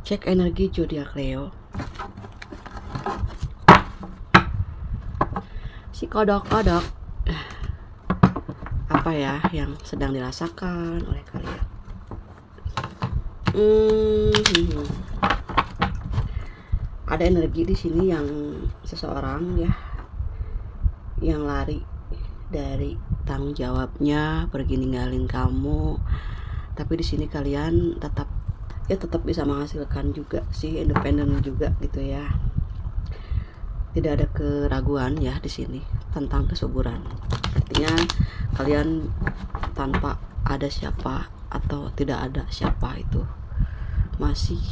Cek energi zodiak Leo. Si kodok-kodok, apa ya yang sedang dirasakan oleh kalian? Ada energi di sini yang seseorang ya, yang lari dari tanggung jawabnya, pergi ninggalin kamu. Tapi di sini kalian tetap bisa menghasilkan juga sih, independen juga gitu ya. Tidak ada keraguan ya di sini tentang kesuburan. Artinya kalian tanpa ada siapa atau tidak ada siapa itu masih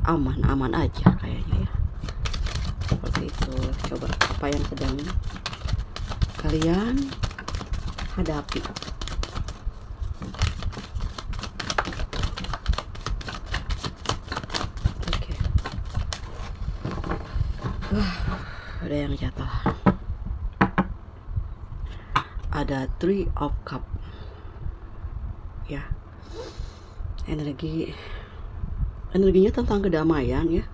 aman-aman aja kayaknya ya. Seperti itu. Coba apa yang sedang kalian hadapi? Oke. Ada yang jatuh. Ada Three of Cup ya. Energinya tentang kedamaian ya,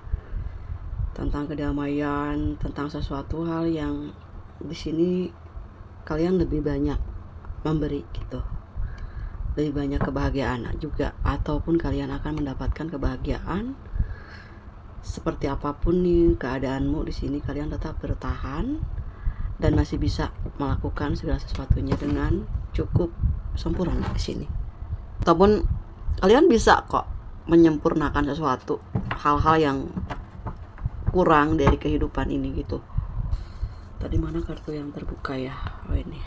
tentang kedamaian, tentang sesuatu hal yang di sini kalian lebih banyak memberi gitu, lebih banyak kebahagiaan juga, ataupun kalian akan mendapatkan kebahagiaan seperti apapun nih keadaanmu. Di sini kalian tetap bertahan dan masih bisa melakukan segala sesuatunya dengan cukup sempurna di sini. Ataupun kalian bisa kok menyempurnakan sesuatu hal-hal yang kurang dari kehidupan ini gitu. Tadi mana kartu yang terbuka ya? Oh ini.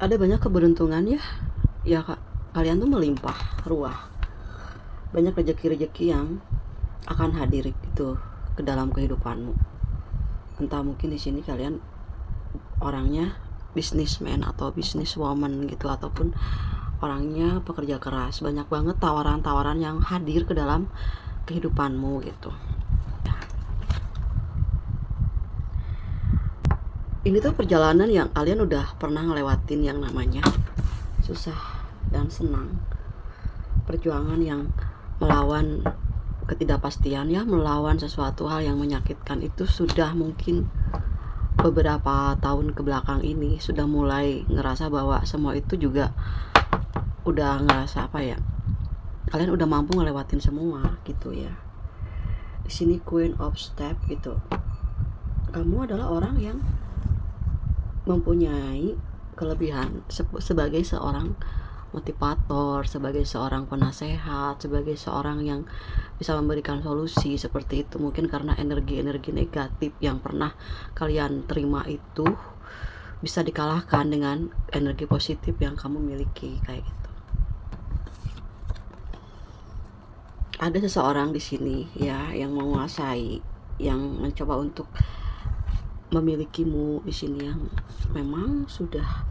Ada banyak keberuntungan ya. Ya Kak, kalian tuh melimpah ruah. Banyak rezeki-rezeki yang akan hadir gitu ke dalam kehidupanmu. Entah mungkin di sini kalian orangnya businessman atau businesswoman gitu, ataupun orangnya pekerja keras. Banyak banget tawaran-tawaran yang hadir ke dalam kehidupanmu gitu. Ini tuh perjalanan yang kalian udah pernah ngelewatin, yang namanya susah dan senang. Perjuangan yang melawan ketidakpastian ya, melawan sesuatu hal yang menyakitkan itu sudah mungkin beberapa tahun ke belakang ini sudah mulai ngerasa bahwa semua itu juga udah ngerasa apa ya, kalian udah mampu ngelewatin semua gitu ya. Di sini Queen of Step gitu. Kamu adalah orang yang mempunyai kelebihan sebagai seorang motivator, sebagai seorang penasehat, sebagai seorang yang bisa memberikan solusi seperti itu. Mungkin karena energi-energi negatif yang pernah kalian terima itu bisa dikalahkan dengan energi positif yang kamu miliki kayak gitu. Ada seseorang di sini ya yang menguasai, yang mencoba untuk memilikimu di sini, yang memang sudah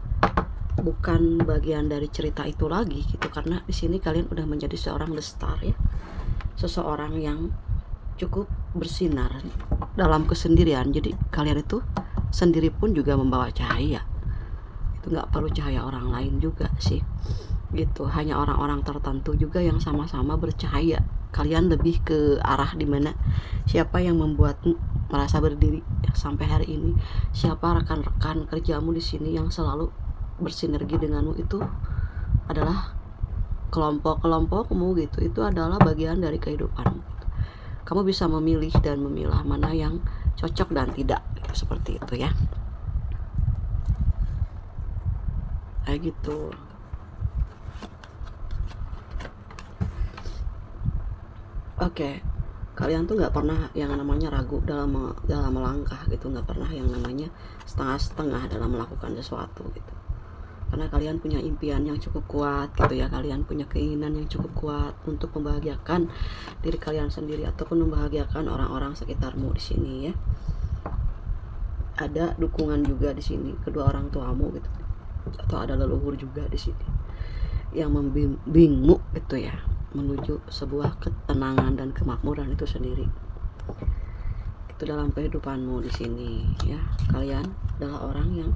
bukan bagian dari cerita itu lagi gitu, karena di sini kalian udah menjadi seorang lestar ya, seseorang yang cukup bersinar dalam kesendirian. Jadi kalian itu sendiri pun juga membawa cahaya, itu nggak perlu cahaya orang lain juga sih gitu, hanya orang-orang tertentu juga yang sama-sama bercahaya. Kalian lebih ke arah dimana siapa yang membuatmu merasa berdiri sampai hari ini, siapa rekan-rekan kerjamu di sini yang selalu bersinergi denganmu, itu adalah kelompok-kelompokmu gitu. Itu adalah bagian dari kehidupanmu gitu. Kamu bisa memilih dan memilah mana yang cocok dan tidak gitu, seperti itu ya, kayak gitu. Oke, kalian tuh nggak pernah yang namanya ragu dalam melangkah gitu, nggak pernah yang namanya setengah-setengah dalam melakukan sesuatu gitu, karena kalian punya impian yang cukup kuat gitu ya. Kalian punya keinginan yang cukup kuat untuk membahagiakan diri kalian sendiri ataupun membahagiakan orang-orang sekitarmu di sini ya. Ada dukungan juga di sini kedua orang tuamu gitu, atau ada leluhur juga di sini yang membimbingmu gitu ya, menuju sebuah ketenangan dan kemakmuran itu sendiri. Itu dalam kehidupanmu di sini ya. Kalian adalah orang yang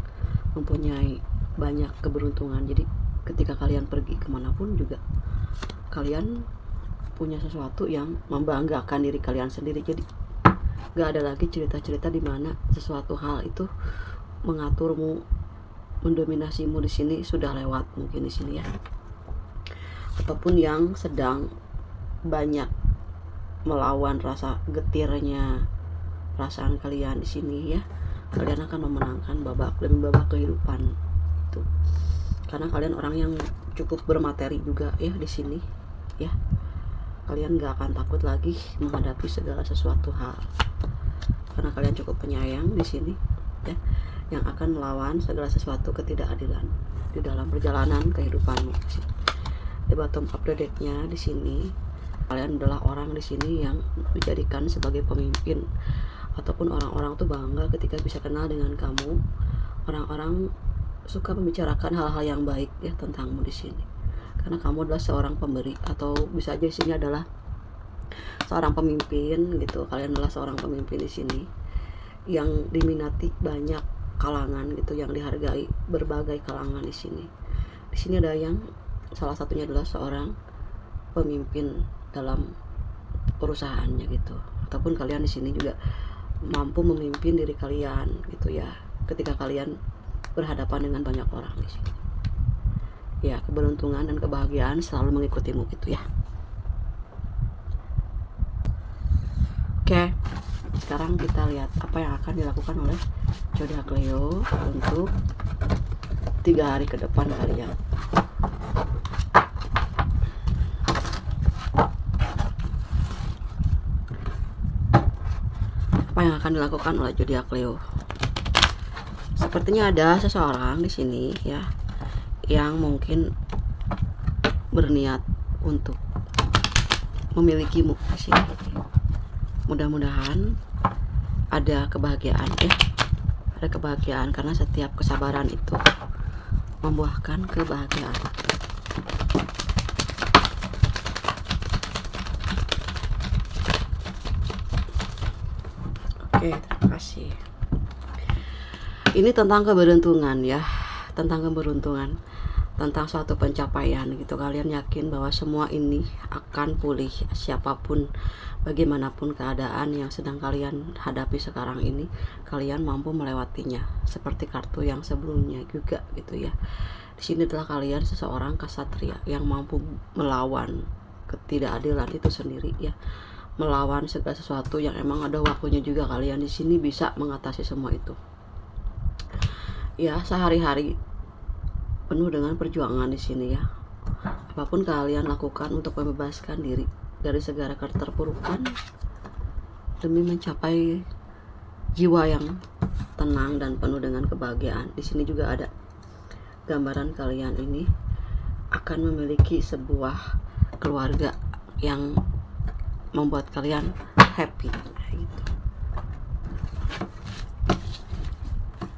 mempunyai banyak keberuntungan. Jadi ketika kalian pergi kemanapun juga kalian punya sesuatu yang membanggakan diri kalian sendiri. Jadi gak ada lagi cerita-cerita di mana sesuatu hal itu mengaturmu, mendominasimu. Di sini sudah lewat mungkin di sini ya. Ataupun yang sedang banyak melawan rasa getirnya perasaan kalian di sini ya. Kalian akan memenangkan babak demi babak kehidupan itu. Karena kalian orang yang cukup bermateri juga ya di sini ya. Kalian gak akan takut lagi menghadapi segala sesuatu hal. Karena kalian cukup penyayang di sini ya, yang akan melawan segala sesuatu ketidakadilan di dalam perjalanan kehidupanmu. Di bottom of the deck-nya di sini, kalian adalah orang di sini yang dijadikan sebagai pemimpin, ataupun orang-orang tuh bangga ketika bisa kenal dengan kamu. Orang-orang suka membicarakan hal-hal yang baik ya tentangmu di sini. Karena kamu adalah seorang pemberi, atau bisa aja di sini adalah seorang pemimpin gitu. Kalian adalah seorang pemimpin di sini yang diminati banyak kalangan gitu, yang dihargai berbagai kalangan di sini. Di sini ada yang salah satunya adalah seorang pemimpin dalam perusahaannya gitu. Ataupun kalian di sini juga mampu memimpin diri kalian gitu ya, ketika kalian berhadapan dengan banyak orang di sini. Ya, keberuntungan dan kebahagiaan selalu mengikutimu gitu ya. Oke, sekarang kita lihat apa yang akan dilakukan oleh zodiak Leo untuk 3 hari ke depan kalian. Apa yang akan dilakukan oleh zodiak Leo? Sepertinya ada seseorang di sini ya yang mungkin berniat untuk memilikimu di sini. Mudah-mudahan ada kebahagiaan ya. Ada kebahagiaan karena setiap kesabaran itu membuahkan kebahagiaan. Oke, terima kasih. Ini tentang keberuntungan ya, tentang keberuntungan, tentang suatu pencapaian gitu. Kalian yakin bahwa semua ini akan pulih, siapapun bagaimanapun keadaan yang sedang kalian hadapi sekarang ini, kalian mampu melewatinya. Seperti kartu yang sebelumnya juga gitu ya. Di sini adalah kalian seseorang ksatria yang mampu melawan ketidakadilan itu sendiri ya. Melawan segala sesuatu yang emang ada waktunya juga. Kalian di sini bisa mengatasi semua itu. Ya, sehari-hari penuh dengan perjuangan di sini ya. Apapun kalian lakukan untuk membebaskan diri dari segala keterpurukan demi mencapai jiwa yang tenang dan penuh dengan kebahagiaan. Di sini juga ada gambaran kalian ini akan memiliki sebuah keluarga yang membuat kalian happy gitu.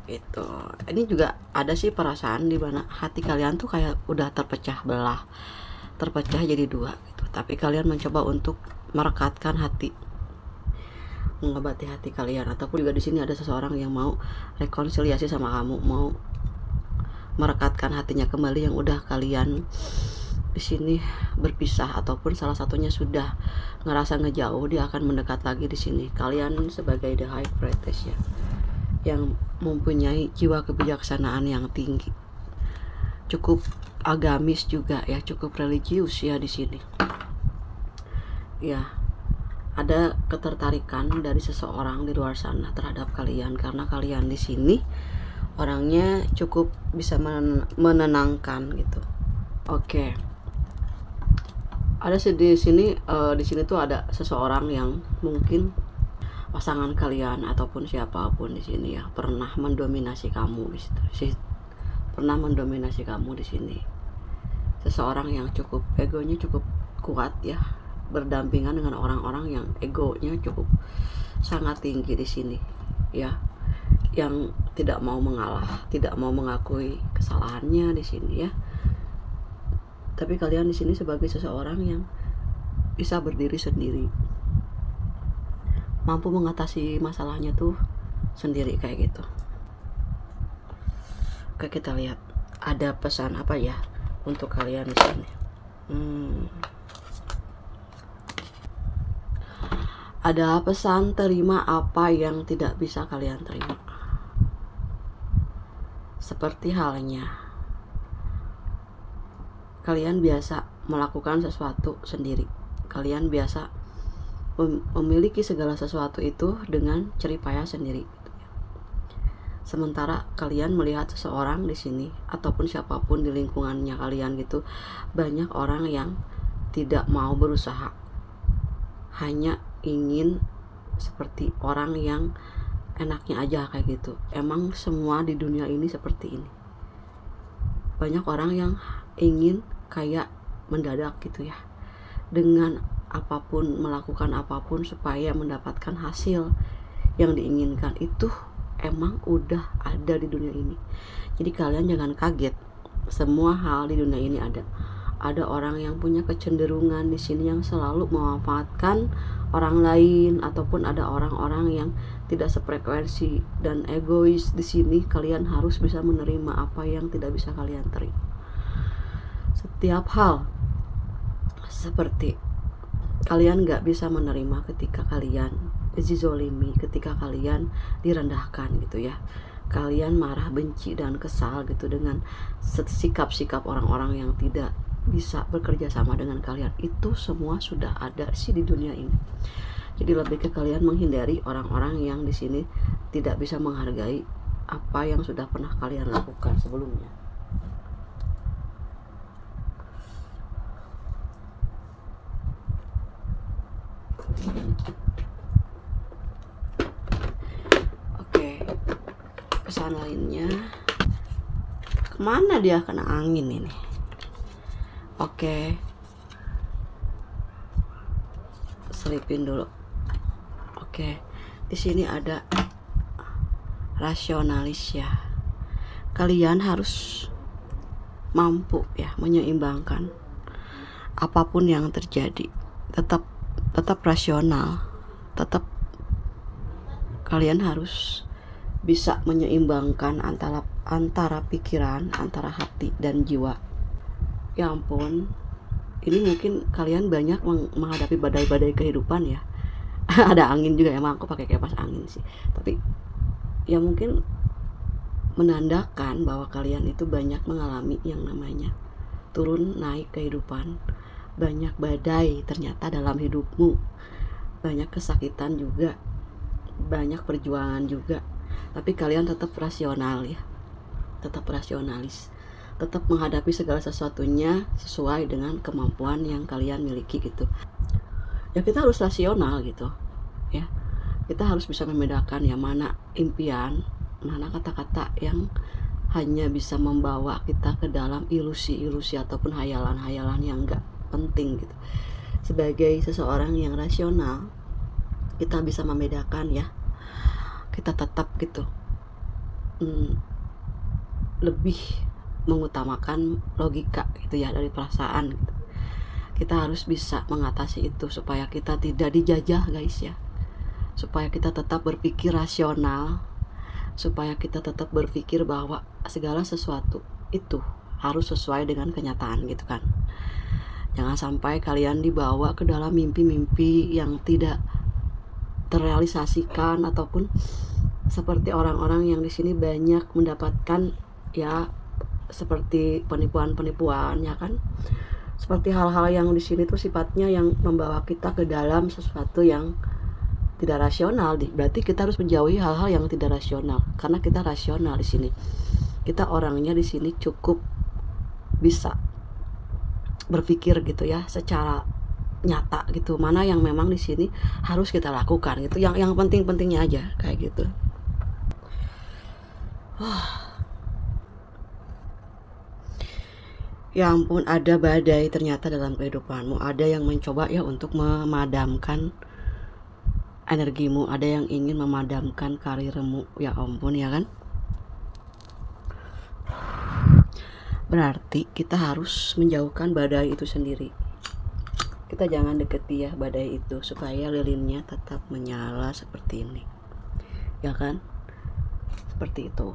Itu ini juga ada sih perasaan di mana hati kalian tuh kayak udah terpecah belah, terpecah jadi 2 gitu. Tapi kalian mencoba untuk merekatkan hati, mengobati hati kalian. Ataupun juga di sini ada seseorang yang mau rekonsiliasi sama kamu, mau merekatkan hatinya kembali yang udah kalian di sini berpisah, ataupun salah satunya sudah ngerasa ngejauh, dia akan mendekat lagi di sini. Kalian sebagai the high priestess ya, yang mempunyai jiwa kebijaksanaan yang tinggi, cukup agamis juga ya, cukup religius ya di sini. Ya, ada ketertarikan dari seseorang di luar sana terhadap kalian, karena kalian di sini orangnya cukup bisa menenangkan gitu. Oke. Ada di sini tuh ada seseorang yang mungkin pasangan kalian ataupun siapapun di sini ya pernah mendominasi kamu di situ. Pernah mendominasi kamu di sini. Seseorang yang cukup egonya cukup kuat ya, berdampingan dengan orang-orang yang egonya cukup sangat tinggi di sini ya, yang tidak mau mengalah, tidak mau mengakui kesalahannya di sini ya. Tapi kalian di sini sebagai seseorang yang bisa berdiri sendiri, mampu mengatasi masalahnya tuh sendiri kayak gitu. Oke, kita lihat ada pesan apa ya untuk kalian di sini. Ada pesan terima apa yang tidak bisa kalian terima. Seperti halnya kalian biasa melakukan sesuatu sendiri. Kalian biasa memiliki segala sesuatu itu dengan jeripaya sendiri. Sementara kalian melihat seseorang di sini ataupun siapapun di lingkungannya kalian gitu, banyak orang yang tidak mau berusaha, hanya ingin seperti orang yang enaknya aja kayak gitu. Emang semua di dunia ini seperti ini. Banyak orang yang ingin kayak mendadak gitu ya, dengan apapun, melakukan apapun supaya mendapatkan hasil yang diinginkan. Itu emang udah ada di dunia ini. Jadi kalian jangan kaget, semua hal di dunia ini ada. Ada orang yang punya kecenderungan di sini yang selalu memanfaatkan orang lain, ataupun ada orang-orang yang tidak sefrekuensi dan egois. Di sini kalian harus bisa menerima apa yang tidak bisa kalian terima. Setiap hal seperti kalian gak bisa menerima ketika kalian dizolimi, ketika kalian direndahkan gitu ya. Kalian marah, benci, dan kesal gitu dengan sikap-sikap orang-orang yang tidak bisa bekerja sama dengan kalian. Itu semua sudah ada sih di dunia ini. Jadi lebih ke kalian menghindari orang-orang yang di sini tidak bisa menghargai apa yang sudah pernah kalian lakukan sebelumnya. Oke, pesan lainnya, kemana dia kena angin ini? Oke, selipin dulu. Oke, di sini ada rasionalis ya. Kalian harus mampu ya menyeimbangkan apapun yang terjadi. Tetap rasional. Tetap kalian harus bisa menyeimbangkan antara pikiran, antara hati dan jiwa. Ya ampun, ini mungkin kalian banyak menghadapi badai-badai kehidupan ya. Ada angin juga, emang aku pakai kipas angin sih. Tapi ya mungkin menandakan bahwa kalian itu banyak mengalami yang namanya turun naik kehidupan. Banyak badai ternyata dalam hidupmu. Banyak kesakitan juga, banyak perjuangan juga. Tapi kalian tetap rasional ya. Tetap rasionalis. Tetap menghadapi segala sesuatunya sesuai dengan kemampuan yang kalian miliki gitu. Ya kita harus rasional gitu ya. Kita harus bisa membedakan ya mana impian, mana kata-kata yang hanya bisa membawa kita ke dalam ilusi-ilusi ataupun hayalan-hayalan yang enggak penting gitu. Sebagai seseorang yang rasional, kita bisa membedakan ya. Kita tetap gitu lebih mengutamakan logika gitu ya dari perasaan gitu. Kita harus bisa mengatasi itu supaya kita tidak dijajah guys ya, supaya kita tetap berpikir rasional, supaya kita tetap berpikir bahwa segala sesuatu itu harus sesuai dengan kenyataan gitu kan. Jangan sampai kalian dibawa ke dalam mimpi-mimpi yang tidak terrealisasikan, ataupun seperti orang-orang yang di sini banyak mendapatkan ya seperti penipuan-penipuan ya kan. Seperti hal-hal yang di sini tuh sifatnya yang membawa kita ke dalam sesuatu yang tidak rasional. Berarti kita harus menjauhi hal-hal yang tidak rasional, karena kita rasional di sini. Kita orangnya di sini cukup bisa berpikir gitu ya secara nyata gitu, mana yang memang di sini harus kita lakukan gitu, yang penting-pentingnya aja kayak gitu. Ya ampun, ada badai ternyata dalam kehidupanmu. Ada yang mencoba ya untuk memadamkan energimu, ada yang ingin memadamkan karirmu. Ya ampun ya kan. Berarti kita harus menjauhkan badai itu sendiri. Kita jangan deketi ya badai itu, supaya lilinnya tetap menyala seperti ini. Ya kan? Seperti itu.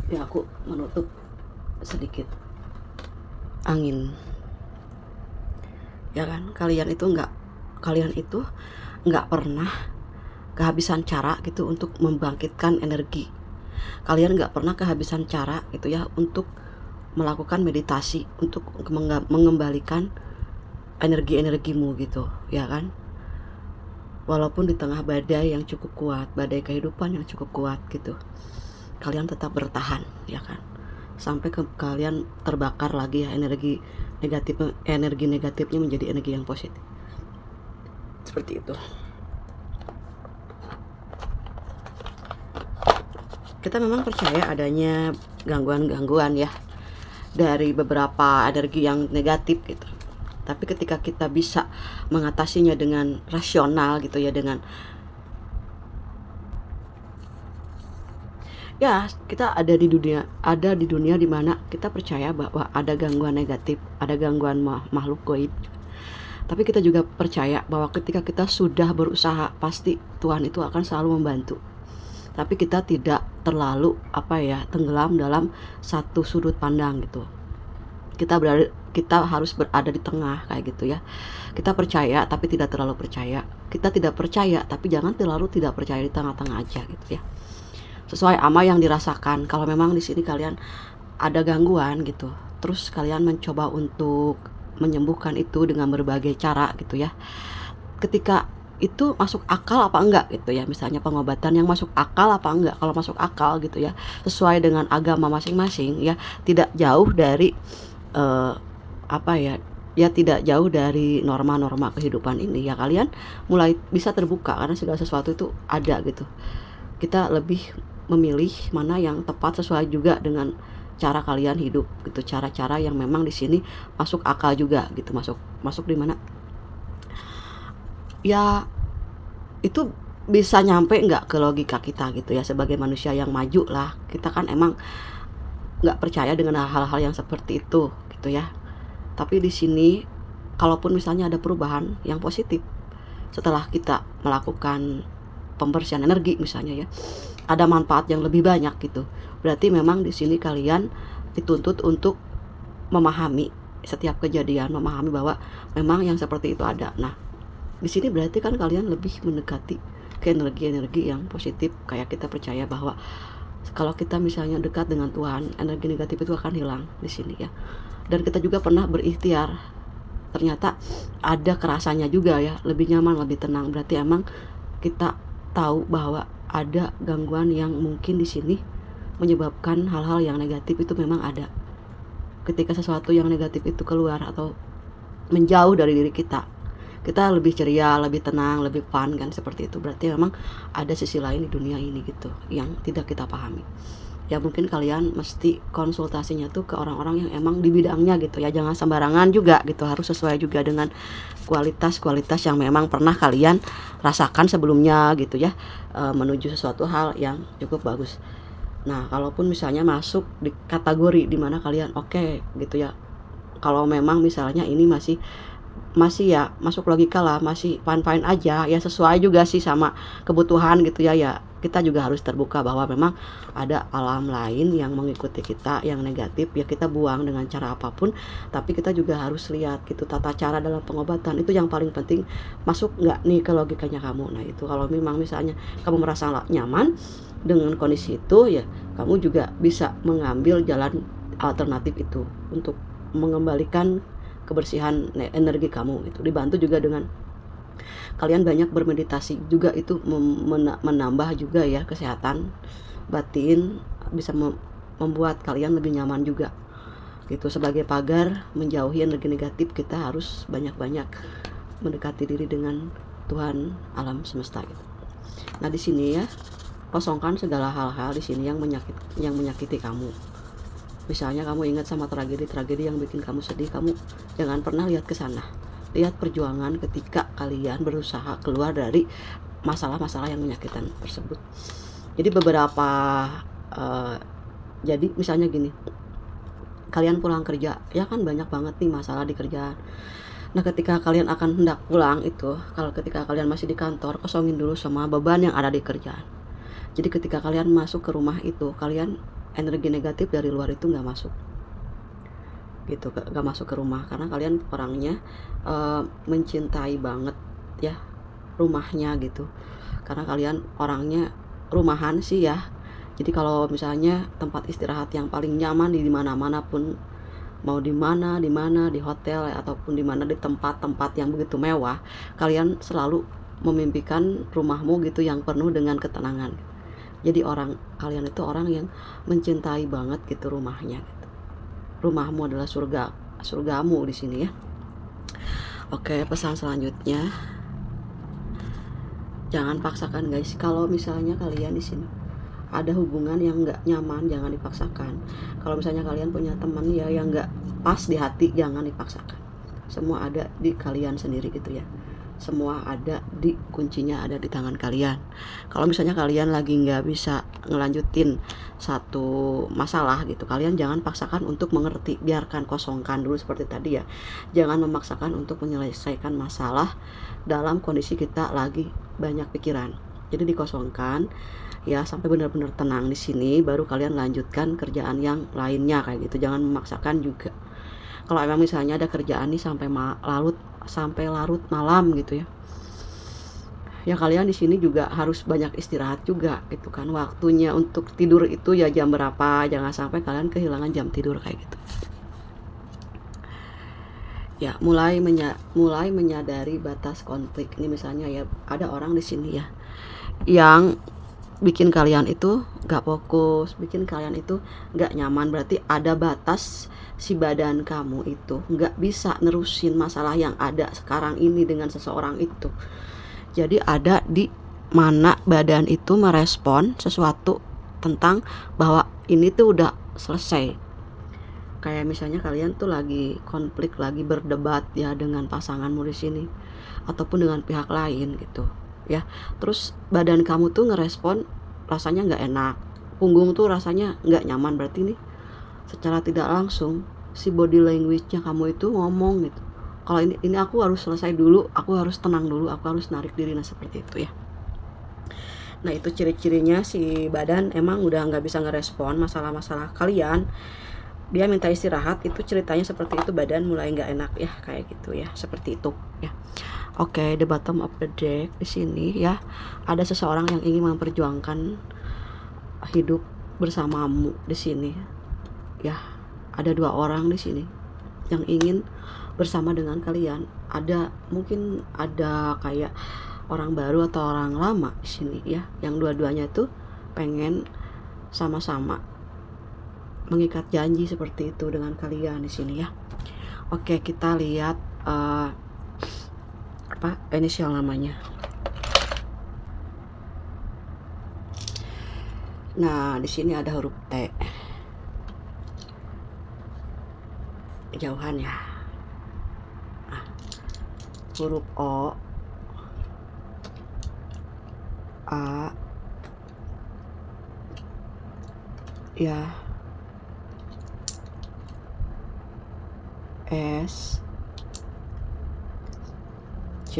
Ya aku menutup sedikit angin. Ya kan? Kalian itu nggak pernah kehabisan cara gitu untuk membangkitkan energi. Kalian nggak pernah kehabisan cara gitu ya untuk melakukan meditasi, untuk mengembalikan energi-energimu gitu, ya kan? Walaupun di tengah badai yang cukup kuat, badai kehidupan yang cukup kuat gitu, kalian tetap bertahan, ya kan? Sampai kalian terbakar lagi ya energi negatifnya menjadi energi yang positif. Seperti itu. Kita memang percaya adanya gangguan-gangguan ya dari beberapa energi yang negatif gitu. Tapi ketika kita bisa mengatasinya dengan rasional gitu ya, dengan ya kita ada di dunia dimana kita percaya bahwa ada gangguan negatif, ada gangguan makhluk gaib. Tapi kita juga percaya bahwa ketika kita sudah berusaha, pasti Tuhan itu akan selalu membantu. Tapi kita tidak terlalu tenggelam dalam satu sudut pandang gitu. Kita harus berada di tengah kayak gitu ya. Kita percaya tapi tidak terlalu percaya. Kita tidak percaya tapi jangan terlalu tidak percaya, di tengah-tengah aja gitu ya. Sesuai ama yang dirasakan. Kalau memang di sini kalian ada gangguan gitu, terus kalian mencoba untuk menyembuhkan itu dengan berbagai cara gitu ya. Ketika itu masuk akal apa enggak gitu ya, misalnya pengobatan yang masuk akal apa enggak. Kalau masuk akal gitu ya, sesuai dengan agama masing-masing ya, tidak jauh dari tidak jauh dari norma-norma kehidupan ini ya, kalian mulai bisa terbuka karena segala sesuatu itu ada gitu. Kita lebih memilih mana yang tepat sesuai juga dengan cara kalian hidup gitu, cara-cara yang memang di sini masuk akal juga gitu, masuk di mana ya itu bisa nyampe nggak ke logika kita gitu ya. Sebagai manusia yang maju lah, kita kan emang nggak percaya dengan hal-hal yang seperti itu gitu ya. Tapi di sini kalaupun misalnya ada perubahan yang positif setelah kita melakukan pembersihan energi misalnya ya, ada manfaat yang lebih banyak gitu, berarti memang di sini kalian dituntut untuk memahami setiap kejadian, memahami bahwa memang yang seperti itu ada. Nah, di sini berarti kan kalian lebih mendekati ke energi-energi yang positif. Kayak kita percaya bahwa kalau kita misalnya dekat dengan Tuhan, energi negatif itu akan hilang di sini ya. Dan kita juga pernah berikhtiar, ternyata ada kerasanya juga ya, lebih nyaman, lebih tenang. Berarti emang kita tahu bahwa ada gangguan yang mungkin di sini menyebabkan hal-hal yang negatif itu memang ada. Ketika sesuatu yang negatif itu keluar atau menjauh dari diri kita lebih ceria, lebih tenang, lebih fun kan, seperti itu. Berarti memang ada sisi lain di dunia ini gitu yang tidak kita pahami. Ya mungkin kalian mesti konsultasinya tuh ke orang-orang yang emang di bidangnya gitu ya. Jangan sembarangan juga gitu, harus sesuai juga dengan kualitas-kualitas yang memang pernah kalian rasakan sebelumnya gitu ya, menuju sesuatu hal yang cukup bagus. Nah, kalaupun misalnya masuk di kategori dimana kalian oke gitu ya, kalau memang misalnya ini masih ya masuk logika lah, masih fine aja ya, sesuai juga sih sama kebutuhan gitu ya, ya kita juga harus terbuka bahwa memang ada alam lain yang mengikuti kita yang negatif ya, kita buang dengan cara apapun. Tapi kita juga harus lihat gitu tata cara dalam pengobatan, itu yang paling penting, masuk nggak nih ke logikanya kamu. Nah itu kalau memang misalnya kamu merasa nyaman dengan kondisi itu ya, kamu juga bisa mengambil jalan alternatif itu untuk mengembalikan kebersihan energi kamu itu. Dibantu juga dengan kalian banyak bermeditasi juga, itu menambah juga ya kesehatan batin, bisa membuat kalian lebih nyaman juga gitu. Sebagai pagar menjauhi energi negatif, kita harus banyak-banyak mendekati diri dengan Tuhan alam semesta gitu. Nah di sini ya, kosongkan segala hal-hal di sini yang menyakiti kamu. Misalnya kamu ingat sama tragedi-tragedi yang bikin kamu sedih, kamu jangan pernah lihat ke sana. Lihat perjuangan ketika kalian berusaha keluar dari masalah-masalah yang menyakitkan tersebut. Jadi jadi misalnya gini, kalian pulang kerja, ya kan banyak banget nih masalah di kerjaan. Nah ketika kalian akan hendak pulang itu, kalau ketika kalian masih di kantor, kosongin dulu semua beban yang ada di kerjaan. Jadi ketika kalian masuk ke rumah itu, kalian energi negatif dari luar itu nggak masuk gitu, nggak masuk ke rumah, karena kalian orangnya mencintai banget ya rumahnya gitu, karena kalian orangnya rumahan sih ya. Jadi kalau misalnya tempat istirahat yang paling nyaman di mana-mana pun, mau di mana di hotel ataupun di mana di tempat-tempat yang begitu mewah, kalian selalu memimpikan rumahmu gitu yang penuh dengan ketenangan. Jadi kalian itu orang yang mencintai banget gitu rumahnya gitu. Rumahmu adalah surgamu di sini ya. Oke, pesan selanjutnya, jangan paksakan guys. Kalau misalnya kalian di sini ada hubungan yang nggak nyaman, jangan dipaksakan. Kalau misalnya kalian punya teman ya yang nggak pas di hati, jangan dipaksakan. Semua ada di kalian sendiri gitu ya. Semua ada kuncinya ada di tangan kalian. Kalau misalnya kalian lagi nggak bisa ngelanjutin satu masalah gitu, kalian jangan paksakan untuk mengerti, biarkan, kosongkan dulu seperti tadi ya. Jangan memaksakan untuk menyelesaikan masalah dalam kondisi kita lagi banyak pikiran. Jadi dikosongkan ya sampai benar-benar tenang di sini, baru kalian lanjutkan kerjaan yang lainnya kayak gitu. Jangan memaksakan juga. Kalau emang misalnya ada kerjaan nih sampai larut malam gitu ya kalian di sini juga harus banyak istirahat juga gitu kan. Waktunya untuk tidur itu ya jam berapa, jangan sampai kalian kehilangan jam tidur kayak gitu ya. Mulai menyadari batas konflik. Ini misalnya ya ada orang di sini ya yang bikin kalian itu gak fokus, bikin kalian itu gak nyaman. Berarti ada batas, si badan kamu itu gak bisa nerusin masalah yang ada sekarang ini dengan seseorang itu. Jadi ada di mana badan itu merespon sesuatu tentang bahwa ini tuh udah selesai. Kayak misalnya kalian tuh lagi konflik, lagi berdebat ya dengan pasanganmu di sini ataupun dengan pihak lain gitu ya. Terus badan kamu tuh ngerespon rasanya nggak enak, punggung tuh rasanya nggak nyaman. Berarti nih secara tidak langsung si body language-nya kamu itu ngomong gitu, kalau ini aku harus selesai dulu, aku harus tenang dulu, aku harus narik diri. Nah seperti itu ya. Nah itu ciri-cirinya si badan emang udah nggak bisa ngerespon masalah-masalah kalian, dia minta istirahat. Itu ceritanya seperti itu, badan mulai nggak enak ya kayak gitu ya, seperti itu ya. Oke, the bottom of the deck di sini ya, ada seseorang yang ingin memperjuangkan hidup bersamamu di sini ya. Ada dua orang di sini yang ingin bersama dengan kalian. Mungkin ada kayak orang baru atau orang lama di sini ya, yang dua-duanya itu pengen sama-sama mengikat janji seperti itu dengan kalian di sini ya. Oke, kita lihat apa inisial namanya. Nah di sini ada huruf T, kejauhan ya. Nah, huruf O, A ya, S, C,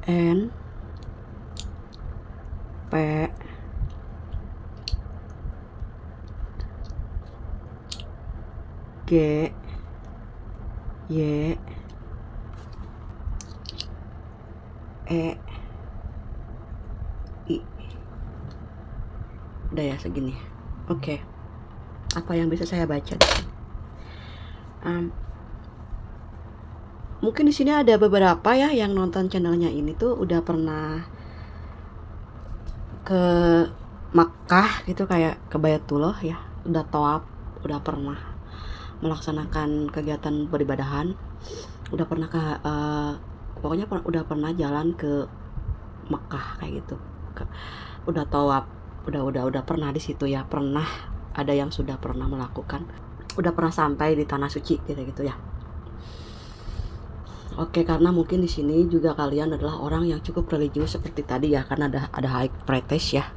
N, P, G, Y, E, I. Udah ya segini. Oke. Apa yang bisa saya baca di sini? Mungkin di sini ada beberapa ya yang nonton channelnya ini tuh udah pernah ke Makkah gitu, kayak ke Baitullah ya, udah tawaf, udah pernah melaksanakan kegiatan beribadahan, udah pernah pokoknya udah pernah jalan ke Makkah kayak gitu, udah tawaf, udah pernah di situ ya, pernah ada yang sudah pernah melakukan, udah pernah sampai di tanah suci gitu ya. Oke, karena mungkin di sini juga kalian adalah orang yang cukup religius seperti tadi ya, karena ada high praise ya,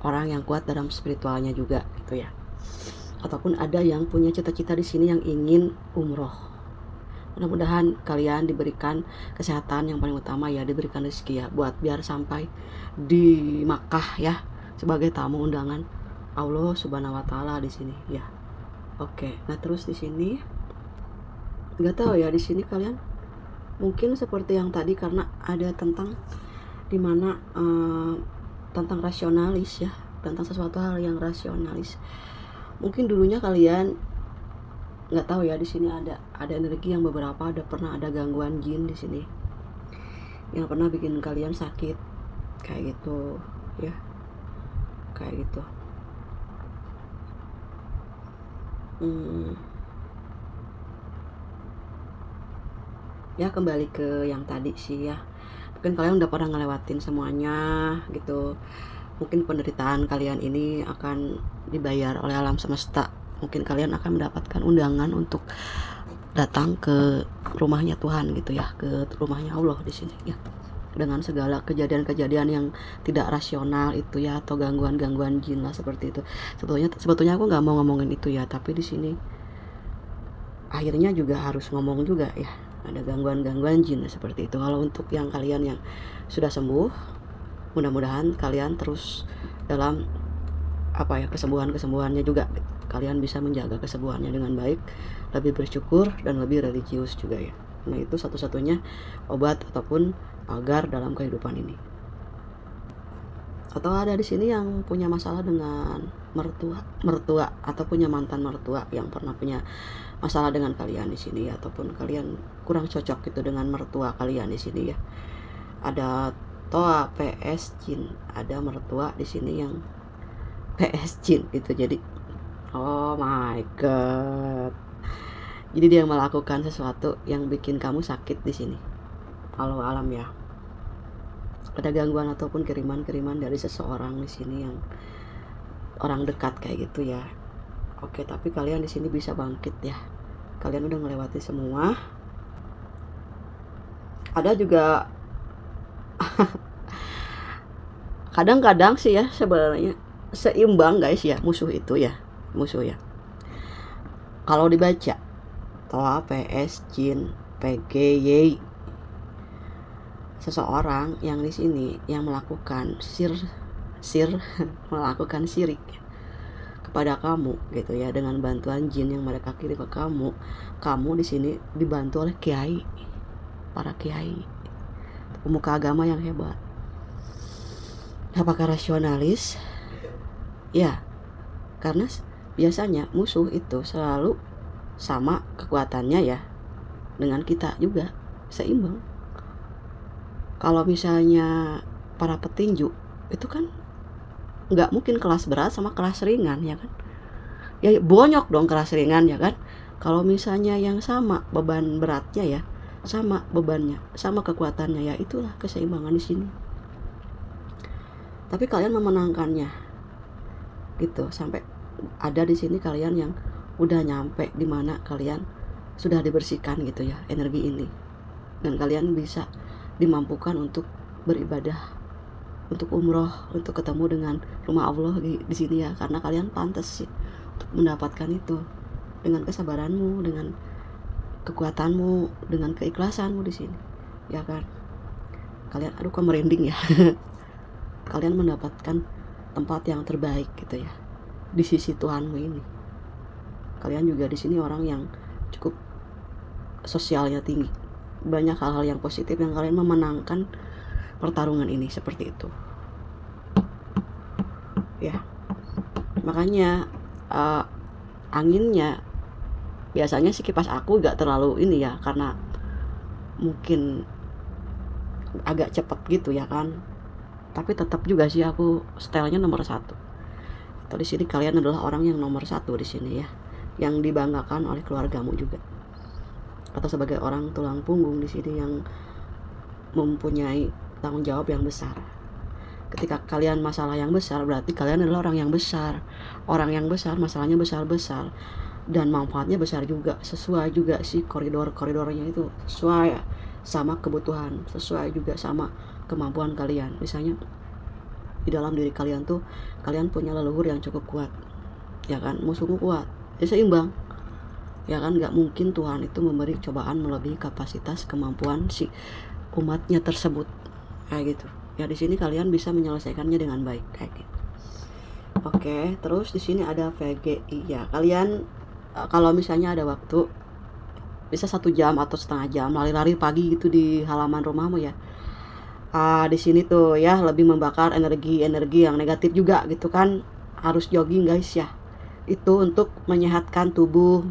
orang yang kuat dalam spiritualnya juga gitu ya. Ataupun ada yang punya cita-cita di sini yang ingin umroh. Mudah-mudahan kalian diberikan kesehatan yang paling utama ya, diberikan rezeki ya, buat biar sampai di Makkah ya sebagai tamu undangan Allah Subhanahu wa taala di sini ya. Oke, nah terus di sini nggak tahu ya, di sini kalian Mungkin seperti yang tadi, karena ada tentang dimana tentang rasionalis ya, tentang sesuatu hal yang rasionalis. Mungkin dulunya kalian nggak tahu ya, di sini ada energi yang beberapa pernah ada gangguan jin di sini yang pernah bikin kalian sakit kayak gitu ya, kayak gitu. Ya kembali ke yang tadi sih ya, mungkin kalian udah pernah ngelewatin semuanya gitu. Mungkin penderitaan kalian ini akan dibayar oleh alam semesta. Mungkin kalian akan mendapatkan undangan untuk datang ke rumahnya Tuhan gitu ya, ke rumahnya Allah di sini ya, dengan segala kejadian-kejadian yang tidak rasional itu ya, atau gangguan-gangguan jin lah seperti itu. Sebetulnya aku nggak mau ngomongin itu ya, tapi di sini akhirnya juga harus ngomong juga ya, ada gangguan-gangguan jin seperti itu. Kalau untuk yang kalian yang sudah sembuh, mudah-mudahan kalian terus dalam kesembuhannya juga, kalian bisa menjaga kesembuhannya dengan baik, lebih bersyukur dan lebih religius juga ya. Nah itu satu-satunya obat ataupun pagar dalam kehidupan ini. Atau ada di sini yang punya masalah dengan mertua atau punya mantan mertua yang pernah punya masalah dengan kalian di sini ya, ataupun kalian kurang cocok gitu dengan mertua kalian di sini ya. Ada Toa PS Jin, ada mertua di sini yang PS Jin gitu. Jadi oh my god, jadi dia melakukan sesuatu yang bikin kamu sakit di sini. Allah alam ya, ada gangguan ataupun kiriman dari seseorang di sini yang orang dekat kayak gitu ya. Oke, tapi kalian di sini bisa bangkit ya. Kalian udah melewati semua. Ada juga kadang-kadang sih ya, sebenarnya seimbang guys ya, musuh ya. Kalau dibaca Toa PS Jin PGY, seseorang yang di sini yang melakukan melakukan syirik kepada kamu gitu ya, dengan bantuan jin yang mereka kirim ke kamu. Kamu di sini dibantu oleh para kiai, pemuka agama yang hebat. Apakah rasionalis? Ya, karena biasanya musuh itu selalu sama kekuatannya ya dengan kita juga, seimbang. Kalau misalnya para petinju itu kan nggak mungkin kelas berat sama kelas ringan ya kan, ya bonyok dong kelas ringan ya kan. Kalau misalnya yang sama beban beratnya ya, sama bebannya, sama kekuatannya ya, itulah keseimbangan di sini. Tapi kalian memenangkannya gitu, sampai ada di sini kalian yang udah nyampe di mana kalian sudah dibersihkan gitu ya energi ini, dan kalian bisa dimampukan untuk beribadah, untuk umroh, untuk ketemu dengan rumah Allah di sini ya, karena kalian pantas sih untuk mendapatkan itu dengan kesabaranmu, dengan kekuatanmu, dengan keikhlasanmu di sini ya kan. Kalian kok merinding ya. Kalian mendapatkan tempat yang terbaik gitu ya di sisi Tuhanmu ini. Kalian juga di sini orang yang cukup sosialnya tinggi, banyak hal-hal yang positif yang kalian memenangkan pertarungan ini seperti itu ya. Makanya anginnya biasanya sih kipas aku gak terlalu ini ya, karena mungkin agak cepet gitu ya kan, tapi tetap juga sih aku stylenya nomor 1. Atau di sini kalian adalah orang yang nomor 1 di sini ya, yang dibanggakan oleh keluargamu juga, atau sebagai orang tulang punggung di sini yang mempunyai tanggung jawab yang besar. Ketika kalian masalah yang besar, berarti kalian adalah orang yang besar. Orang yang besar, masalahnya besar-besar, dan manfaatnya besar juga. Sesuai juga sih koridornya itu, sesuai sama kebutuhan, sesuai juga sama kemampuan kalian. Misalnya di dalam diri kalian tuh, kalian punya leluhur yang cukup kuat ya kan, musuhmu kuat, ya seimbang ya kan. Gak mungkin Tuhan itu memberi cobaan melebihi kapasitas kemampuan si umatnya tersebut kayak gitu ya. Di sini kalian bisa menyelesaikannya dengan baik kayak gitu. Oke, terus di sini ada VGI ya. Kalian kalau misalnya ada waktu bisa 1 jam atau setengah jam lari-lari pagi gitu di halaman rumahmu ya. Di sini tuh ya lebih membakar energi-energi yang negatif juga gitu kan. Harus jogging guys ya. Itu untuk menyehatkan tubuh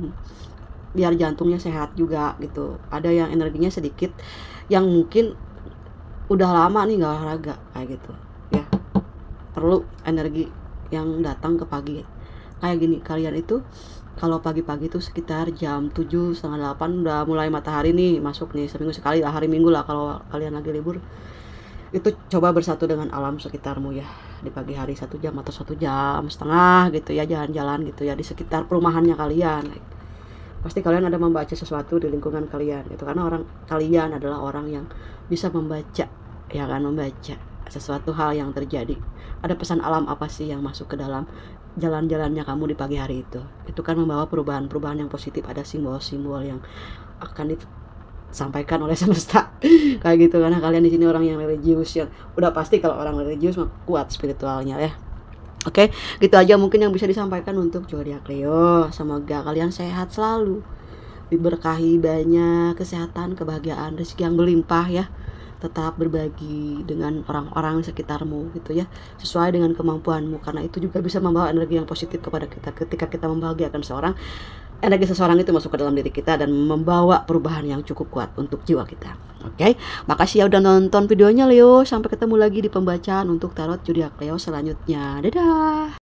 biar jantungnya sehat juga gitu. Ada yang energinya sedikit, yang mungkin udah lama nih nggak olahraga kayak gitu ya, perlu energi yang datang ke pagi kayak gini. Kalian itu kalau pagi-pagi tuh sekitar jam 7 setengah 8 udah mulai matahari nih masuk nih, seminggu sekali lah, hari Minggu lah kalau kalian lagi libur, itu coba bersatu dengan alam sekitarmu ya di pagi hari 1 jam atau 1,5 jam gitu ya, jalan-jalan gitu ya di sekitar perumahannya kalian. Pasti kalian ada membaca sesuatu di lingkungan kalian gitu, karena kalian adalah orang yang bisa membaca ya kan, membaca sesuatu hal yang terjadi. Ada pesan alam apa sih yang masuk ke dalam jalan-jalannya kamu di pagi hari itu kan membawa perubahan-perubahan yang positif. Ada simbol-simbol yang akan disampaikan oleh semesta kayak gitu, karena kalian di sini orang yang religius ya, udah pasti kalau orang religius kuat spiritualnya ya. Oke, gitu aja mungkin yang bisa disampaikan untuk zodiak Leo. Semoga kalian sehat selalu, diberkahi banyak kesehatan, kebahagiaan, rezeki yang berlimpah ya. Tetap berbagi dengan orang-orang sekitarmu gitu ya, sesuai dengan kemampuanmu, karena itu juga bisa membawa energi yang positif kepada kita. Ketika kita membahagiakan seorang, energi seseorang itu masuk ke dalam diri kita dan membawa perubahan yang cukup kuat untuk jiwa kita. Oke, makasih ya udah nonton videonya Leo. Sampai ketemu lagi di pembacaan untuk tarot zodiak Leo selanjutnya. Dadah.